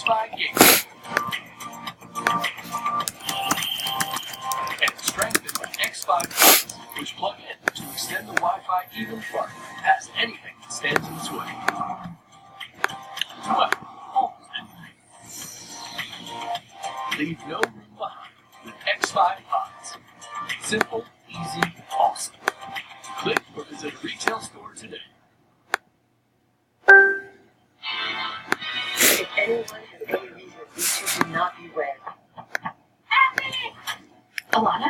X5 gateway. And strengthened with X5 plugs, which plug in to extend the Wi-Fi even farther, past anything that stands in its way. Well, almost anything. Leave no room behind with X5 pods. Simple, easy, awesome. Click or visit a retail store today. If anyone has any reason these two cannot be wed. Alana?